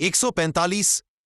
145।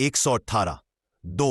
118। 2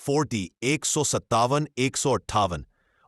40 157 158।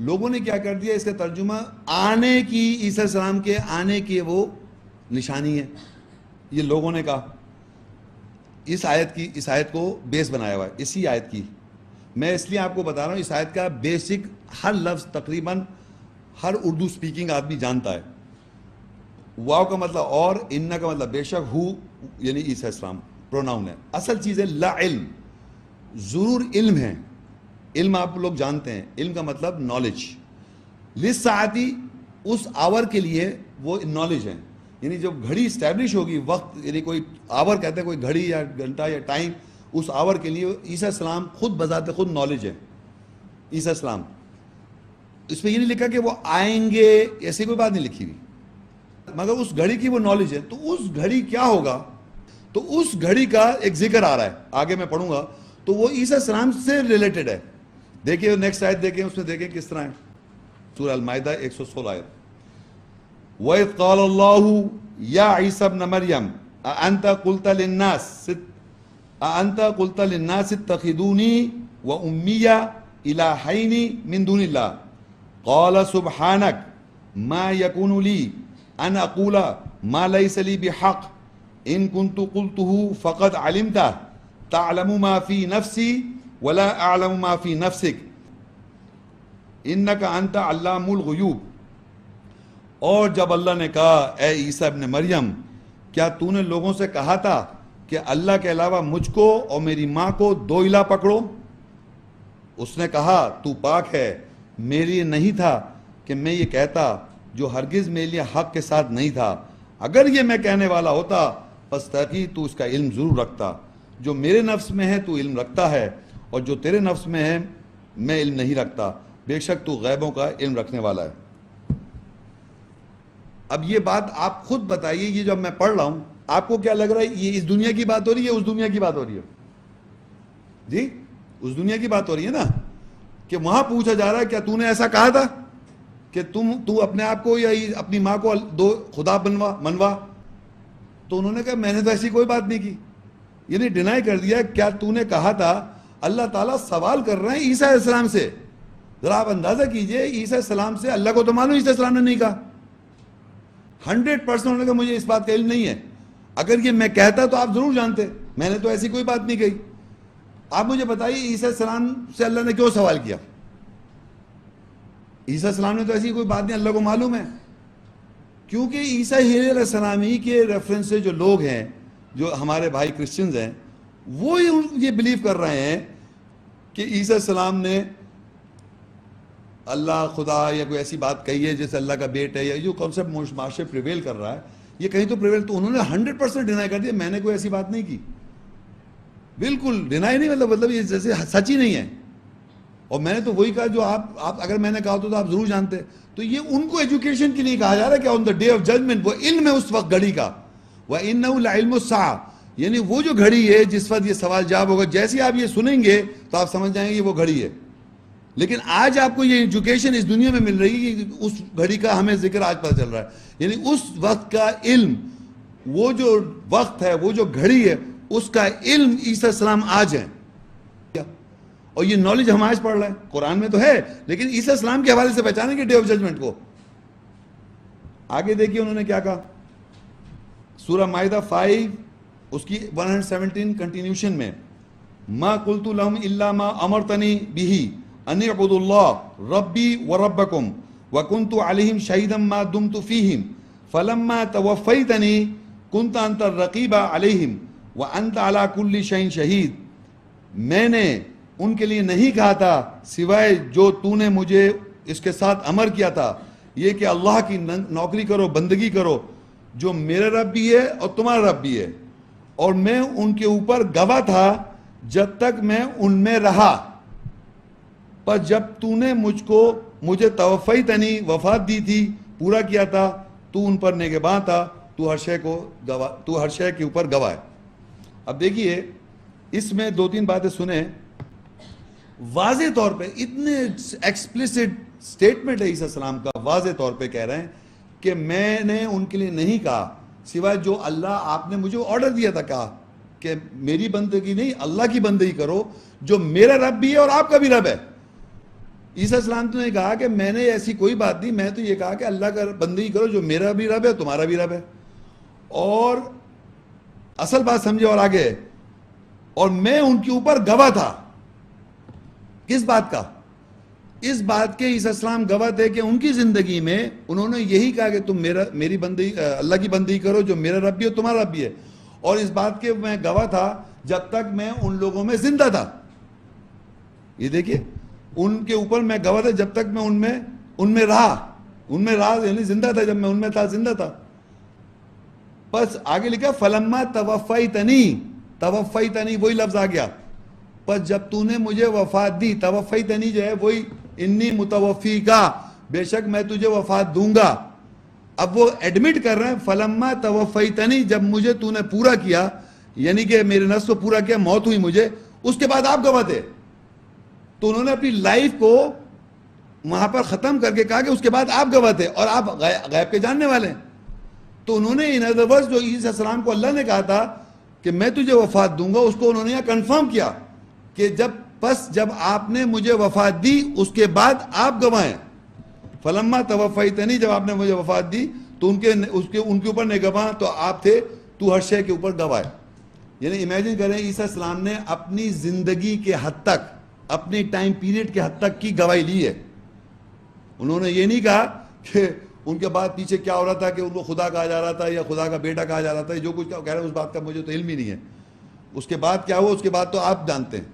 لوگوں نے کیا کر دیا اس کا ترجمہ آنے کی، عیسیٰ السلام کے آنے کی وہ نشانی ہے، یہ لوگوں نے کہا. اس آیت کو بیس بنایا ہوا ہے اسی آیت کی. میں اس لیے آپ کو بتا رہا ہوں اس آیت کا بیسک ہر لفظ تقریباً ہر اردو سپیکنگ آدمی جانتا ہے. واو کا مطلب اور، ان کا مطلب بے شک، ہو یعنی عیسیٰ السلام پروناؤن ہے. اصل چیز ہے لا علم، ضرور علم ہے. علم آپ لوگ جانتے ہیں، علم کا مطلب نالج. للساعتی اس آور کے لیے وہ نالج ہے، یعنی جب گھڑی اسٹیبلش ہوگی، وقت یعنی کوئی آور کہتے ہیں کوئی گھڑی یا گھنٹہ یا ٹائم، اس آور کے لیے عیسیٰ السلام خود بذات خود نالج ہے. عیسیٰ السلام اس پہ یہ نہیں لکھا کہ وہ آئیں گے، ایسی کوئی بات نہیں لکھی ہوئی، مگر اس گھڑی کی وہ نالج ہے. تو اس گھڑی کیا ہوگا، تو اس گھڑی کا ایک ذکر آ رہا ہے، آگے میں پڑھوں گا. تو وہ عیسیٰ السلام سے ریلیٹڈ ہے. دیکھیں نیکسٹ آیت دیکھیں، اس میں دیکھیں کس طرح ہے. سورہ المائدہ 116 آیت. وَإِذْ قَالَ اللَّهُ يَا عِيسَى ابْنَ مَرْيَمَ أَأَنْتَ قُلْتَ لِلنَّاسِ اتَّخِذُونِي وَأُمِّيَّ إِلَٰهَيْنِ مِن دُونِ اللَّهِ قَالَ سُبْحَانَكَ مَا يَكُونُ لِي أَنْ أَقُولَ مَا لَيْسَ لِي بِحَقٍّ إِن كُنتُ قُلْتُهُ فَقَدْ عَلِمْتَهُ تَعْلَمُ مَا فِي نَفْسِي وَلَا أَعْلَمُ مَا فِي نَفْسِكَ إِنَّكَ أَنْتَ عَلَّامُ الْغُيُوبِ. اور جب اللہ نے کہا اے عیسیٰ ابن مریم، کیا تو نے لوگوں سے کہا تھا کہ اللہ کے علاوہ مجھ کو اور میری ماں کو دو الہ پکڑو؟ اس نے کہا تو پاک ہے، میرے لیے نہیں تھا کہ میں یہ کہتا جو ہرگز میرے لیے حق کے ساتھ نہیں تھا. اگر یہ میں کہنے والا ہوتا پس تحقیق تو اس کا علم ضرور رکھتا. جو میرے نفس میں ہے تو علم رکھتا ہے، اور جو تیرے نفس میں ہے میں علم نہیں رکھتا. بے شک تو غیبوں کا علم رکھنے والا ہے. اب یہ بات آپ خود بتائیے، یہ جب میں پڑھ رہا ہوں آپ کو کیا لگ رہا ہے، یہ اس دنیا کی بات ہو رہی ہے اس دنیا کی بات ہو رہی ہے؟ جی اس دنیا کی بات ہو رہی ہے نا، کہ وہاں پوچھا جا رہا ہے کیا تو نے ایسا کہا تھا کہ تو اپنے آپ کو یا اپنی ماں کو دو خدا منوا؟ تو انہوں نے کہا میں نے تو ایسی کوئی بات نہیں کی، یعنی ڈینائی کر دیا. کیا تو نے کہا تھا؟ اللہ تعالیٰ سوال کر رہے ہیں عیسیٰ علیہ السلام سے. ذرا آپ اندازہ کیجئے، عیسیٰ علیہ السلام سے، اللہ کو تو معلوم عیسیٰ علیہ السلام نے نہیں کہا، 100% انہوں نے کہا مجھے اس بات کا علم نہیں ہے. اگر یہ میں کہتا تو آپ ضرور جانتے، میں نے تو ایسی کوئی بات نہیں کہی. آپ مجھے بتائیے عیسیٰ علیہ السلام سے اللہ نے کیوں سوال کیا؟ عیسیٰ علیہ السلام نے تو ایسی کوئی بات نہیں، اللہ کو معلوم ہے. کیونکہ عیسیٰ علیہ السلام ہی کے ریفرنس سے جو لوگ ہیں، جو ہمارے بھائی کرسچنز ہیں، وہ یہ بلیو کر رہے ہیں کہ عیسیٰ علیہ السلام نے اللہ خدا یا کوئی ایسی بات کہی ہے جیسے اللہ کا بیٹ ہے، یا جو کانسیپٹ معاشرے پریویل کر رہا ہے یہ کہیں تو پریویل. تو انہوں نے 100% ڈینائی کر دیا، میں نے کوئی ایسی بات نہیں کی. بالکل ڈینائی نہیں، مطلب یہ جیسے سچ ہی نہیں ہے. اور میں نے تو وہی کہا جو آپ اگر میں نے کہا تو آپ ضرور جانتے. تو یہ ان کو ایجوکیشن کے لیے کہا جا رہا ہے کہ آن دا ڈے آف ججمنٹ وہ علم ہے اس وقت گھڑی کا. وَإِنَّهُ لَعِلْمُ السَّاعَةِ، یعنی وہ جو گھڑی ہے جس وقت یہ سوال جواب ہوگا، جیسے آپ یہ سنیں گے تو آپ سمجھ جائیں گے یہ وہ گھڑی ہے. لیکن آج آپ کو یہ ایجوکیشن اس دنیا میں مل رہی ہے کہ اس گھڑی کا ہمیں ذکر آج پتہ چل رہا ہے. یعنی اس وقت کا علم، وہ جو وقت ہے، وہ جو گھڑی ہے، اس کا علم عیسیٰ السلام آج ہیں. اور یہ نالج ہم آج پڑھ رہے ہیں، قرآن میں تو ہے لیکن عیسیٰ السلام کے حوالے سے پہچانیں گے ڈے آف ججمنٹ کو. آگے دیکھیے انہوں نے کیا کہا. سورہ مائدہ 5 اس کی 117 کنٹینیوشن میں، ما قلت لهم الا ما امرتنی به ان اعبدوا الله ربی وربکم وکنت علیہم شہیدا ما دمت فیہم فلما توفیتنی کنت انت الرقیب علیہم وانت علی کل شیء شہید. میں نے ان کے لیے نہیں کہا تھا سوائے جو تو نے مجھے اس کے ساتھ امر کیا تھا، یہ کہ اللہ کی نوکری کرو، بندگی کرو، جو میرا رب بھی ہے اور تمہارا رب بھی ہے، اور میں ان کے اوپر گواہ تھا جب تک میں ان میں رہا. پر جب تو نے مجھے توفیتنی وفات دی تھی، پورا کیا تھا، تو ان پر نگہباں تھا، تو ہر شے کے اوپر گواہ ہے. اب دیکھیے اس میں 2-3 باتیں سنیں. واضح طور پہ اتنے ایکسپلیسٹ سٹیٹمنٹ ہے عیسیٰ السلام کا، واضح طور پہ کہہ رہے ہیں کہ میں نے ان کے لیے نہیں کہا سوائے جو اللہ آپ نے مجھے آرڈر دیا تھا، کہا کہ میری بندگی نہیں اللہ کی بندگی کرو، جو میرا رب بھی ہے اور آپ کا بھی رب ہے. عیسیٰ السلام نے کہا کہ میں نے ایسی کوئی بات نہیں, میں تو یہ کہا کہ اللہ کا بندگی کرو جو میرا بھی رب ہے تمہارا بھی رب ہے. اور اصل بات سمجھے اور آگے, اور میں ان کے اوپر گواہ تھا. کس بات کا؟ اس بات کے عیسیٰ السلام گواہ تھے کہ ان کی زندگی میں انہوں نے یہی کہا کہ تم میری بندگی, اللہ کی بندگی کرو جو میرا رب بھی ہے تمہارا رب بھی ہے. اور اس بات کے میں گواہ تھا جب تک میں ان لوگوں میں زندہ تھا. یہ دیکھیے, ان کے اوپر میں گواہ تھا جب تک میں ان میں رہا یعنی زندہ تھا, جب میں ان میں تھا زندہ تھا. بس آگے لکھا فلما توفیتنی وہی لفظ آ گیا, پس جب تو نے مجھے وفات دی. توفیتنی جو ہے وہی انی متوفی کا, بے شک میں تجھے وفات دوں گا. اب وہ ایڈمٹ کر رہے ہیں فلما توفیتنی, جب مجھے تو نے پورا کیا, یعنی کہ میرے نفس کو پورا کیا, موت ہوئی مجھے, اس کے بعد آپ گواہ تھے. تو انہوں نے اپنی لائف کو وہاں پر ختم کر کے کہا کہ اس کے بعد آپ گواہ تھے اور آپ غیب کے جاننے والے ہیں. تو انہوں نے ان ادر ورڈز جو عیسیٰ السلام کو اللہ نے کہا تھا کہ میں تجھے وفات دوں گا, اس کو انہوں نے یہاں کنفرم کیا کہ جب آپ نے مجھے وفات دی اس کے بعد آپ گواہ ہیں. فلما توفیتنی, جب آپ نے مجھے وفات دی تو ان کے اوپر نے گواہ, تو آپ تھے, تو ہر شے کے اوپر گواہ ہے. یعنی امیجن کریں عیسیٰ السلام نے اپنی زندگی کے حد تک, اپنی ٹائم پیریڈ کے حد تک کی گواہی لی ہے. انہوں نے یہ نہیں کہا کہ ان کے بعد پیچھے کیا ہو رہا تھا کہ ان کو خدا کہا جا رہا تھا یا خدا کا بیٹا کہا جا رہا تھا, جو کچھ کہہ رہے ہیں اس بات کا مجھے تو علم ہی نہیں ہے. اس کے بعد کیا ہوا, اس کے بعد تو آپ جانتے ہیں.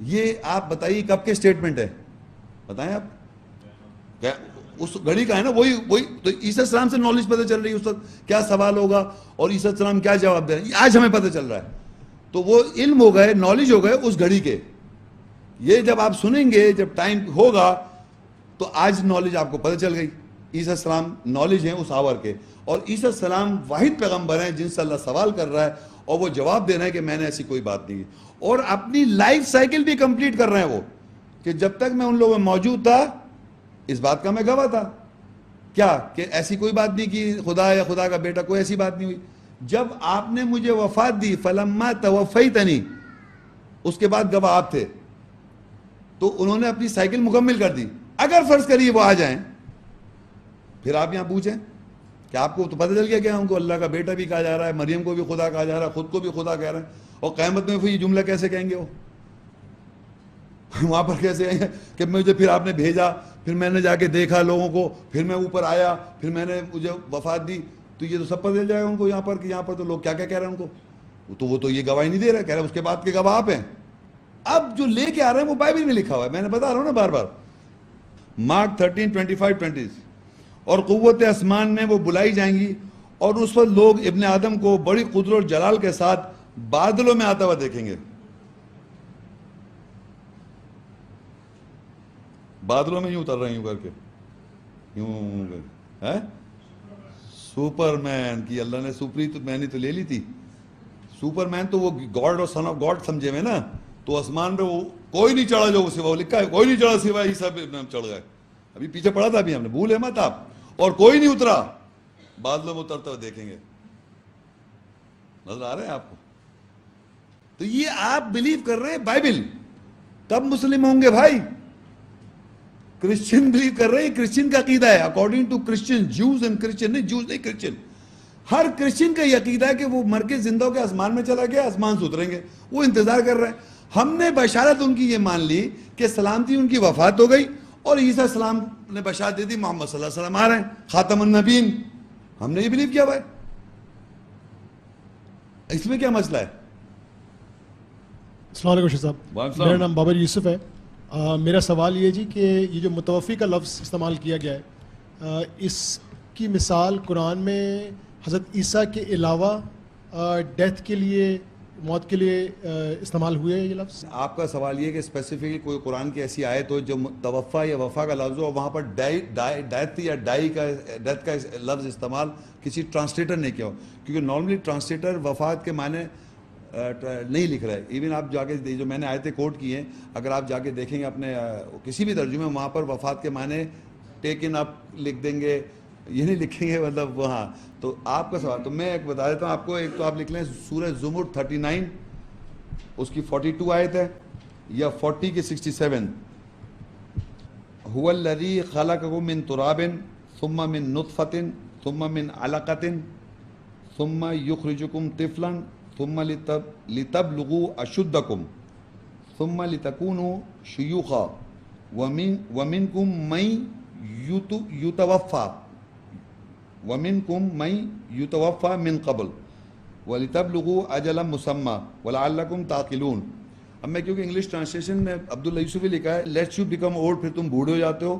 یہ آپ بتائیے کب کے سٹیٹمنٹ ہے, بتائیں آپ. اس گھڑی کا ہے نا, وہی تو عیسیٰ السلام سے نالج پتہ چل رہی ہے اس وقت کیا سوال ہوگا اور عیسیٰ السلام کیا جواب دے رہے ہیں, آج ہمیں پتہ چل رہا ہے. تو وہ علم ہو گئے, نالج ہو گئے اس گھڑی کے. یہ جب آپ سنیں گے, جب ٹائم ہوگا, تو آج نالج آپ کو پتہ چل گئی. عیسیٰ السلام نالج ہیں اس آور کے, اور عیسیٰ السلام واحد پیغمبر ہیں جن سے اللہ سوال کر رہا ہے اور وہ جواب دے رہے ہیں کہ میں نے ایسی کوئی بات نہیں کی. اور اپنی لائف سائیکل بھی کمپلیٹ کر رہے ہیں وہ, کہ جب تک میں ان لوگوں میں موجود تھا اس بات کا میں گواہ تھا. کیا کہ ایسی کوئی بات نہیں کی خدا یا خدا کا بیٹا, کوئی ایسی بات نہیں ہوئی. جب آپ نے مجھے وفات دی فلما توفیتنی, اس کے بعد گواہ آپ تھے. تو انہوں نے اپنی سائیکل مکمل کر دی. اگر فرض کریے وہ آ جائیں, پھر آپ یہاں پوچھیں کہ آپ کو تو پتہ چل گیا کہ ان کو اللہ کا بیٹا بھی کہا جا رہا ہے, مریم کو بھی خدا کہا جا رہا ہے, خود کو بھی خدا کہہ رہے ہیں, اور قیامت میں پھر یہ جملہ کیسے کہیں گے وہ وہاں پر کیسے کہیں گے کہ مجھے پھر آپ نے بھیجا, پھر میں نے جا کے دیکھا لوگوں کو, پھر میں اوپر آیا, پھر میں نے مجھے وفات دی. تو یہ تو سب پتہ چل جائے گا ان کو یہاں پر کہ یہاں پر تو لوگ کیا کیا کہہ رہے ہیں ان کو. تو وہ تو یہ گواہی نہیں دے رہے, کہہ رہے ہیں اس کے بعد کے گواہ آپ ہیں. اب جو لے کے آ رہے ہیں وہ بائبل میں لکھا ہوا ہے, میں نے بتا رہا ہوں نا بار بار. مارک 13:25-20, اور قوت آسمان میں وہ بلائی جائیں گی, اور اس وقت لوگ ابن آدم کو بڑی قدرت اور جلال کے ساتھ بادلوں میں آتا ہوا دیکھیں گے. بادلوں میں یوں اتر رہے ہیں یوں کر کے, یوں سپر مین کی اللہ نے سپری تو میں نے تو لے لی تھی. سپر مین تو وہ گاڈ اور سن آف گاڈ سمجھے میں نا. تو آسمان پہ وہ کوئی نہیں چڑھا, جو سوا لکھا ہے کوئی نہیں چڑھا سوائے عیسیٰ چڑھ گئے. ابھی پیچھے پڑا تھا, ابھی ہم نے بھولے مت آپ. اور کوئی نہیں اترا, بادلوں میں اترتا ہوئے دیکھیں گے. نظر آ رہے ہیں آپ کو؟ تو یہ آپ بلیو کر رہے ہیں بائبل. کب مسلم ہوں گے بھائی؟ کرسچن بلیو کر رہے ہیں, کرسچن کا عقیدہ ہے according to Christian, Jews and Christian, نہیں جوز نہیں کرسچن. ہر کرسچن کا یہ عقیدہ ہے کہ وہ مر کے زندہ ہو کے آسمان میں چلا گیا, آسمان سے اتریں گے, وہ انتظار کر رہے ہیں. ہم نے بشارت ان کی یہ مان لی کہ سلامتی ان کی وفات ہو گئی, اور عیسیٰ السلام نے بشارت دے دی محمد صلی اللہ علیہ وسلم آ رہے ہیں, خاتم النبیین. ہم نے یہ بلیو کیا ہوا ہے. اس میں کیا مسئلہ ہے؟ السلام علیکم شیخ صاحب, میرا نام بابر یوسف ہے. میرا سوال یہ جی کہ یہ جو متوفی کا لفظ استعمال کیا گیا ہے, اس کی مثال قرآن میں حضرت عیسیٰ کے علاوہ ڈیتھ کے لیے, موت کے لیے استعمال ہوئے یہ لفظ؟ آپ کا سوال یہ کہ اسپیسیفکلی کوئی قرآن کی ایسی آیت ہو جو توفا یا وفا کا لفظ ہو, اور وہاں پر ڈیتھ یا ڈیتھ کا لفظ استعمال کسی ٹرانسلیٹر نے کیا ہو. کیونکہ نارملی ٹرانسلیٹر وفات کے معنی نہیں لکھ رہا ہے. ایون آپ جا کے جو میں نے آیتیں کوٹ کی ہیں, اگر آپ جا کے دیکھیں گے اپنے کسی بھی ترجمے میں, وہاں پر وفات کے معنی ٹیکن اپ لکھ دیں گے, یہ نہیں لکھیں گے مطلب وہاں. تو آپ کا سوال, تو میں ایک بتا دیتا ہوں آپ کو. ایک تو آپ لکھ لیں سورہ زمر 39, اس کی 42 آیت ہے, یا 40 کے 67 هو الذی خلقکم من تراب ثم من نطفة ثم من علقة ثم یخرجکم طفلا ثم لتبلغوا اشدکم ثم لتکونوا شیوخا ومنکم من یتوفى من قبل وَلِتَبْلُغُوا أَجَلًا مُسَمًّى وَلَعَلَّكُمْ تَعْقِلُونَ. اب میں کیونکہ انگلش ٹرانسلیشن میں عبداللہ یوسفی لکھا ہے لیٹس یو بیکم اولڈ, پھر تم بوڑھے ہو جاتے ہو.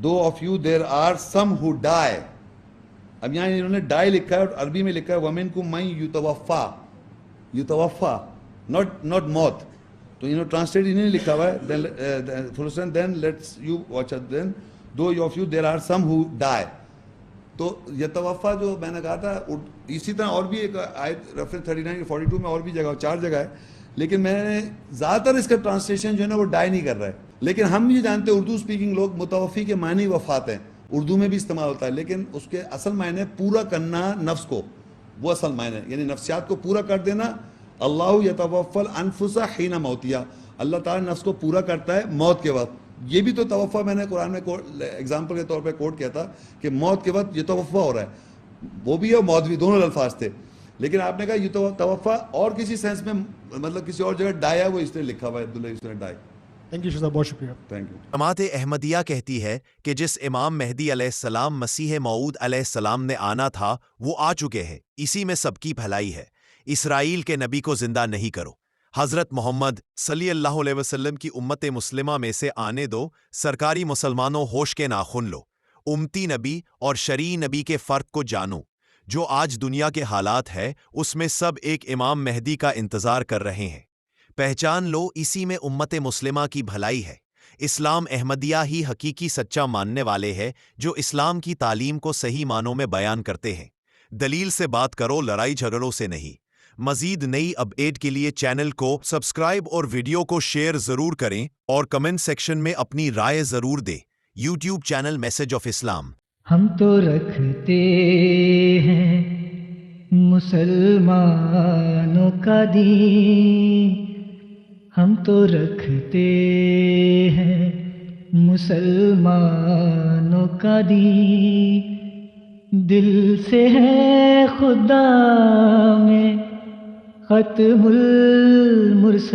Though of you there are some who die. اب یہاں انہوں نے ڈائی لکھا ہے اور عربی میں لکھا ہے وَمِنْكُمْ مَن یتوفا ناٹ موت. تو انہوں نے ٹرانسلیٹ انہیں لکھا ہوا ہے then let's you watch then though of you there are some who die. تو یتوفا جو میں نے کہا تھا اسی طرح اور بھی ایک آیت ریفرنس 39 کے 42 میں اور بھی جگہ 4 جگہ ہے, لیکن میں نے زیادہ تر اس کا ٹرانسلیشن جو ہے نا وہ ڈائی نہیں کر رہا ہے. لیکن ہم یہ جانتے ہیں اردو اسپیکنگ لوگ متوفی کے معنی وفات ہیں, اردو میں بھی استعمال ہوتا ہے, لیکن اس کے اصل معنی پورا کرنا نفس کو, وہ اصل معنی یعنی نفسیات کو پورا کر دینا. اللہ یتوفی الانفس حین موتہا, اللہ تعالیٰ نفس کو پورا کرتا ہے موت کے وقت. یہ بھی تو توفع میں نے قرآن میں ایگزامپل کے طور پہ کوٹ کیا تھا کہ موت کے وقت یہ توفع ہو رہا ہے, وہ بھی ہے اور موت بھی, دونوں الفاظ تھے. لیکن آپ نے کہا یہ توفع اور کسی سینس میں مطلب کسی اور جگہ ڈائی ہے, وہ اس نے لکھا ہوا ہے عبداللہ یوسف نے ڈائی. تھینک یو شہزاد, بہت شکریہ. Thank you. جماعت احمدیہ کہتی ہے کہ جس امام مہدی علیہ السلام مسیح موعود علیہ السلام نے آنا تھا وہ آ چکے ہیں, اسی میں سب کی بھلائی ہے. اسرائیل کے نبی کو زندہ نہیں کرو, حضرت محمد صلی اللہ علیہ وسلم کی امت مسلمہ میں سے آنے دو. سرکاری مسلمانوں ہوش کے ناخن لو, امتی نبی اور شرعی نبی کے فرق کو جانو. جو آج دنیا کے حالات ہے اس میں سب ایک امام مہدی کا انتظار کر رہے ہیں. پہچان لو, اسی میں امت مسلمہ کی بھلائی ہے. اسلام احمدیہ ہی حقیقی سچا ماننے والے ہے جو اسلام کی تعلیم کو صحیح معنوں میں بیان کرتے ہیں. دلیل سے بات کرو, لڑائی جھگڑوں سے نہیں. مزید نئی اپڈیٹ کے لیے چینل کو سبسکرائب اور ویڈیو کو شیئر ضرور کریں اور کمنٹ سیکشن میں اپنی رائے ضرور دیں. یوٹیوب چینل میسج آف اسلام. ہم تو رکھتے ہیں مسلمانوں کا دین, ہم تو رکھتے ہیں مسلمانوں کا دین. دل سے ہے خدا میں ختم المرسلین.